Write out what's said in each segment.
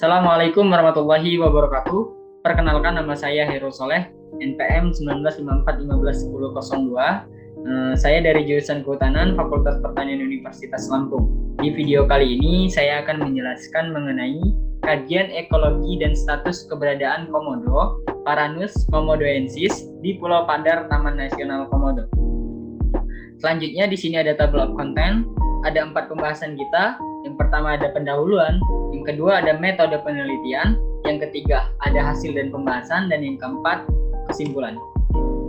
Assalamualaikum warahmatullahi wabarakatuh. Perkenalkan, nama saya Heru Soleh, NPM 1954151002. Saya dari jurusan Kehutanan Fakultas Pertanian Universitas Lampung. Di video kali ini saya akan menjelaskan mengenai kajian ekologi dan status keberadaan komodo Paranus komodoensis di Pulau Padar, Taman Nasional Komodo. Selanjutnya di sini ada table of content, ada 4 pembahasan kita. Yang pertama ada pendahuluan, yang kedua ada metode penelitian, yang ketiga ada hasil dan pembahasan, dan yang keempat kesimpulan.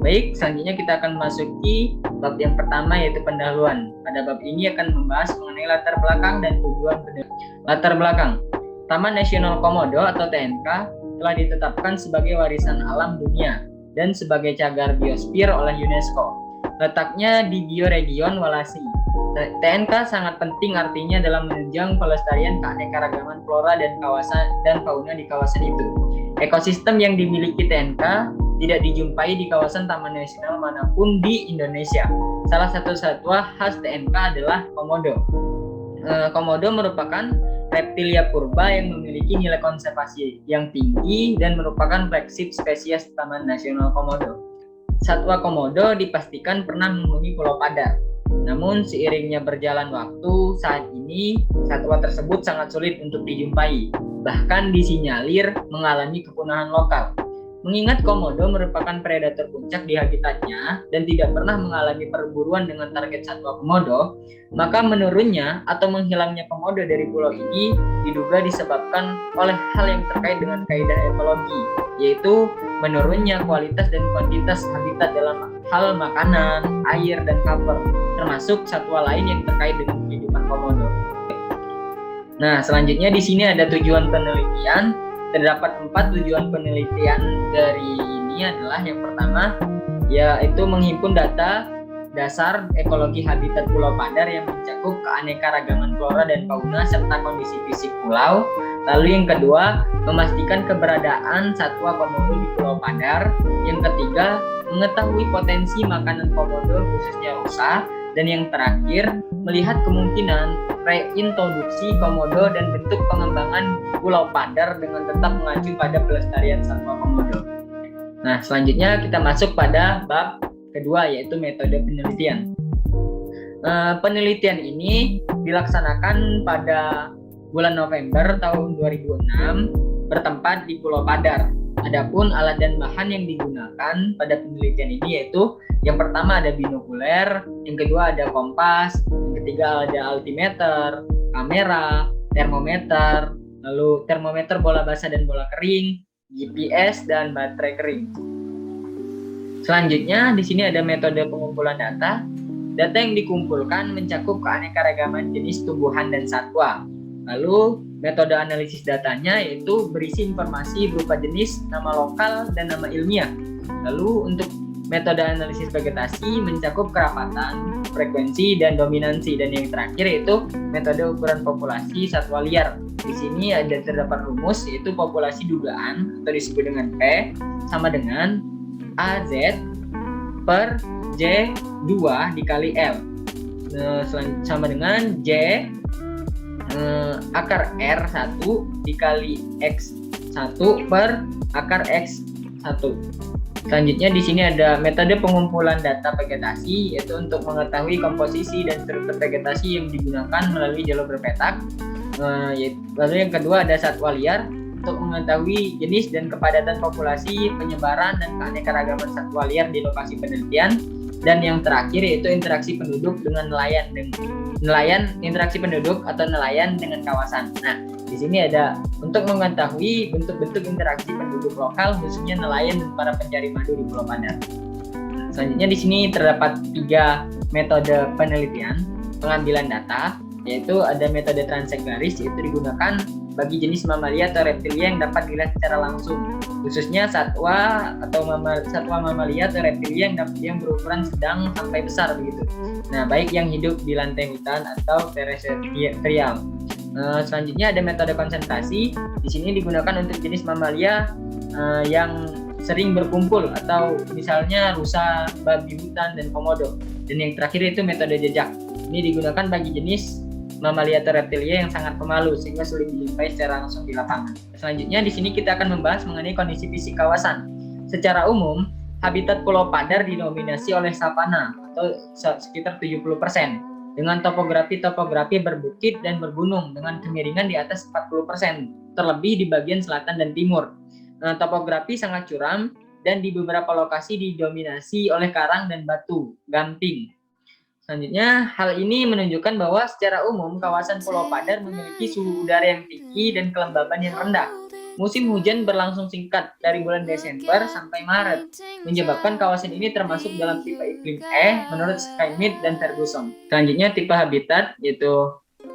Baik, selanjutnya kita akan masuki bab yang pertama, yaitu pendahuluan. Pada bab ini akan membahas mengenai latar belakang dan tujuan penelitian. Latar belakang, Taman Nasional Komodo atau TNK telah ditetapkan sebagai warisan alam dunia dan sebagai cagar biosfer oleh UNESCO. Letaknya di bioregion Walasi. TNK sangat penting artinya dalam menunjang pelestarian keanekaragaman flora dan fauna di kawasan itu. Ekosistem yang dimiliki TNK tidak dijumpai di kawasan taman nasional manapun di Indonesia. Salah satu satwa khas TNK adalah komodo. Komodo merupakan reptilia purba yang memiliki nilai konservasi yang tinggi dan merupakan flagship spesies Taman Nasional Komodo. Satwa komodo dipastikan pernah menghuni Pulau Padar. Namun seiringnya berjalan waktu, saat ini satwa tersebut sangat sulit untuk dijumpai, bahkan disinyalir mengalami kepunahan lokal. Mengingat komodo merupakan predator puncak di habitatnya dan tidak pernah mengalami perburuan dengan target satwa komodo, maka menurunnya atau menghilangnya komodo dari pulau ini diduga disebabkan oleh hal yang terkait dengan kaidah ekologi, yaitu menurunnya kualitas dan kuantitas habitat dalam hal makanan, air, dan cover, termasuk satwa lain yang terkait dengan kehidupan komodo. Nah, selanjutnya di sini ada tujuan penelitian. Terdapat 4 tujuan penelitian dari ini adalah yang pertama, yaitu menghimpun data dasar ekologi habitat Pulau Padar yang mencakup keanekaragaman flora dan fauna serta kondisi fisik pulau. Lalu yang kedua, memastikan keberadaan satwa komodo di Pulau Padar. Yang ketiga, mengetahui potensi makanan komodo khususnya rusa. Dan yang terakhir, melihat kemungkinan reintroduksi komodo dan bentuk pengembangan Pulau Padar dengan tetap mengacu pada pelestarian satwa komodo. Nah, selanjutnya kita masuk pada bab kedua, yaitu metode penelitian. Penelitian ini dilaksanakan pada bulan November tahun 2006 bertempat di Pulau Padar. Adapun alat dan bahan yang digunakan pada penelitian ini yaitu yang pertama ada binokuler, yang kedua ada kompas, yang ketiga ada altimeter, kamera, termometer, lalu termometer bola basah dan bola kering, GPS, dan baterai kering. Selanjutnya di sini ada metode pengumpulan data. Data yang dikumpulkan mencakup keanekaragaman jenis tumbuhan dan satwa. Lalu metode analisis datanya yaitu berisi informasi berupa jenis, nama lokal, dan nama ilmiah. Lalu untuk metode analisis vegetasi mencakup kerapatan, frekuensi, dan dominansi. Dan yang terakhir yaitu metode ukuran populasi satwa liar. Di sini terdapat rumus yaitu populasi dugaan atau disebut dengan P sama dengan AZ per J2 dikali L sama dengan J akar R1 dikali X1 per akar X1. Selanjutnya di sini ada metode pengumpulan data vegetasi, yaitu untuk mengetahui komposisi dan struktur vegetasi yang digunakan melalui jalur berpetak. Lalu yang kedua ada satwa liar, untuk mengetahui jenis dan kepadatan populasi, penyebaran, dan keanekaragaman satwa liar di lokasi penelitian. Dan yang terakhir yaitu interaksi penduduk dengan interaksi penduduk atau nelayan dengan kawasan. Nah, di sini ada untuk mengetahui bentuk-bentuk interaksi penduduk lokal, khususnya nelayan dan para pencari madu di Pulau Padar. Selanjutnya di sini terdapat 3 metode penelitian pengambilan data, yaitu ada metode transeklaris, yaitu digunakan bagi jenis mamalia atau reptilia yang dapat dilihat secara langsung, khususnya satwa mamalia atau reptilia yang berukuran sedang sampai besar begitu. Nah, baik yang hidup di lantai hutan atau terestrial. Selanjutnya ada metode konsentrasi. Di sini digunakan untuk jenis mamalia yang sering berkumpul atau misalnya rusa, babi hutan, dan komodo. Dan yang terakhir itu metode jejak. Ini digunakan bagi jenis mamalia atau reptilia yang sangat pemalu sehingga sulit dijumpai secara langsung di lapangan. Selanjutnya di sini kita akan membahas mengenai kondisi fisik kawasan. Secara umum, habitat Pulau Padar didominasi oleh savana atau sekitar 70% dengan topografi berbukit dan bergunung dengan kemiringan di atas 40%, terlebih di bagian selatan dan timur. Topografi sangat curam dan di beberapa lokasi didominasi oleh karang dan batu gamping. Selanjutnya, hal ini menunjukkan bahwa secara umum kawasan Pulau Padar memiliki suhu udara yang tinggi dan kelembaban yang rendah. Musim hujan berlangsung singkat dari bulan Desember sampai Maret, menyebabkan kawasan ini termasuk dalam tipe iklim E menurut Skymit dan Ferguson. Selanjutnya, tipe habitat yaitu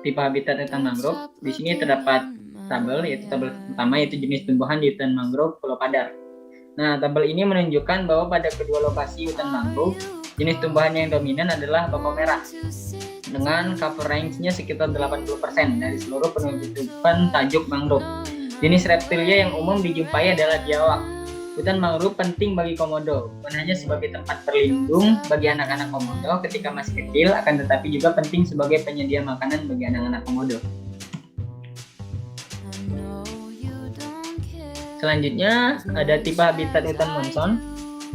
tipe habitat hutan mangrove. Di sini terdapat tabel, yaitu tabel pertama yaitu jenis tumbuhan di hutan mangrove Pulau Padar. Nah, tabel ini menunjukkan bahwa pada kedua lokasi hutan mangrove, jenis tumbuhan yang dominan adalah bako merah dengan cover range-nya sekitar 80% dari seluruh penutupan tajuk mangrove. Jenis reptilia yang umum dijumpai adalah biawak. Hutan mangrove penting bagi komodo, bukan hanya sebagai tempat berlindung bagi anak-anak komodo ketika masih kecil, akan tetapi juga penting sebagai penyedia makanan bagi anak-anak komodo. Selanjutnya ada tipe habitat hutan monson.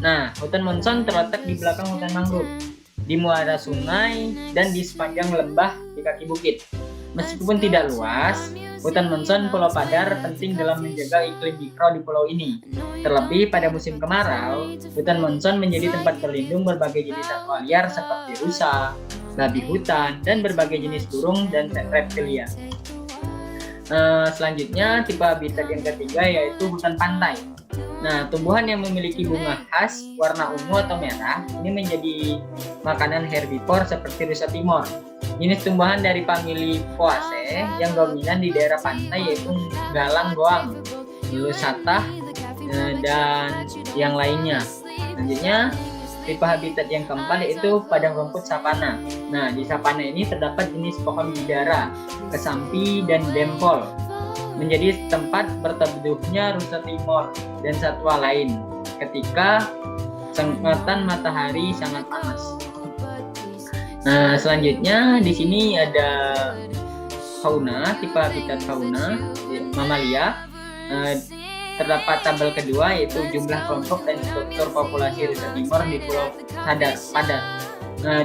Nah, hutan monson terletak di belakang hutan mangrove, di muara sungai, dan di sepanjang lembah di kaki bukit. Meskipun tidak luas, hutan monson Pulau Padar penting dalam menjaga iklim mikro di pulau ini. Terlebih pada musim kemarau, hutan monson menjadi tempat berlindung berbagai jenis satwa liar seperti rusa, babi hutan, dan berbagai jenis burung dan reptilia. Selanjutnya, tipe habitat yang ketiga yaitu hutan pantai. Nah, tumbuhan yang memiliki bunga khas warna ungu atau merah ini menjadi makanan herbivore seperti rusa timor. Jenis tumbuhan dari famili Poaceae yang dominan di daerah pantai yaitu galang goang, lusatah, dan yang lainnya. Selanjutnya, tipe habitat yang keempat yaitu padang rumput savana. Nah, di savana ini terdapat jenis pohon bidara, kesampi, dan dempol, menjadi tempat berteduhnya rusa timor dan satwa lain ketika sengatan matahari sangat panas. Nah, selanjutnya di sini ada fauna, tipe habitat fauna mamalia. Terdapat tabel kedua yaitu jumlah kelompok dan struktur populasi rusa timor di Pulau Padar.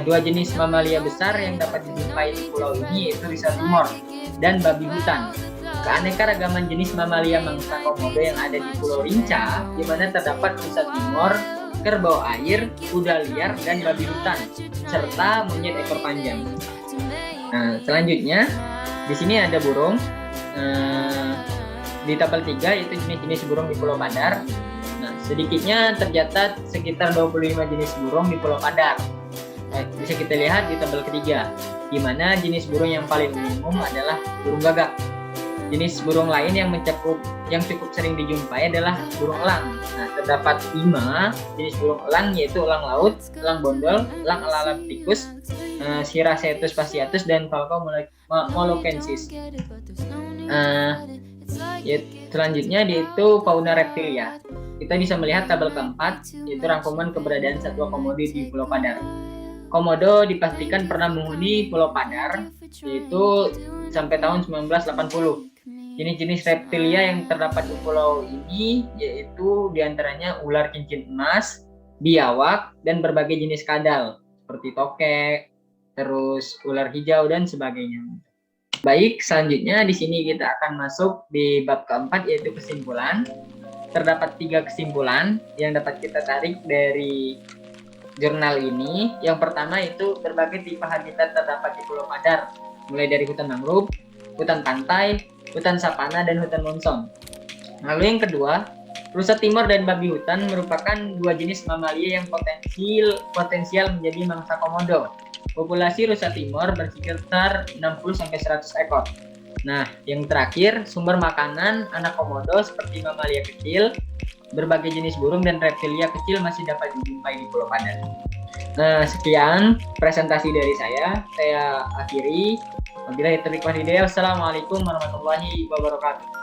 Dua jenis mamalia besar yang dapat dijumpai di pulau ini yaitu rusa timor dan babi hutan. Keanekaragaman jenis mamalia mangsa komodo yang ada di Pulau Rinca, di mana terdapat rusa timor, kerbau air, kuda liar, dan babi hutan, serta monyet ekor panjang. Nah, selanjutnya di sini ada burung. Di tabel 3 yaitu jenis-jenis burung di Pulau Padar. Nah, sedikitnya tercatat sekitar 25 jenis burung di Pulau Padar. Bisa kita lihat di tabel ketiga, di mana jenis burung yang paling umum adalah burung gagak. Jenis burung lain yang cukup sering dijumpai adalah burung elang. Nah, terdapat 5 jenis burung elang yaitu elang laut, elang bondol, elang alalapticus, Siracetus fasciatus, dan Falco moluccensis. Selanjutnya yaitu fauna reptilia. Kita bisa melihat tabel keempat yaitu rangkuman keberadaan satwa komodo di Pulau Padar. Komodo dipastikan pernah menghuni Pulau Padar yaitu sampai tahun 1980. Jenis-jenis reptilia yang terdapat di pulau ini yaitu diantaranya ular cincin emas, biawak, dan berbagai jenis kadal seperti tokek, terus ular hijau dan sebagainya. Baik, selanjutnya di sini kita akan masuk di bab keempat yaitu kesimpulan. Terdapat 3 kesimpulan yang dapat kita tarik dari jurnal ini. Yang pertama itu berbagai tipe habitat terdapat di Pulau Padar, mulai dari hutan mangrove, hutan pantai, hutan savana, dan hutan monson. Lalu yang kedua, rusa timor dan babi hutan merupakan 2 jenis mamalia yang potensial menjadi mangsa komodo. Populasi rusa timor bersekitar 60-100 ekor. Nah, yang terakhir, sumber makanan anak komodo seperti mamalia kecil, berbagai jenis burung dan reptilia kecil masih dapat dijumpai di Pulau Padar. Nah, sekian presentasi dari saya akhiri. Wabillahi taufiq wal hidayah. Wassalamualaikum warahmatullahi wabarakatuh.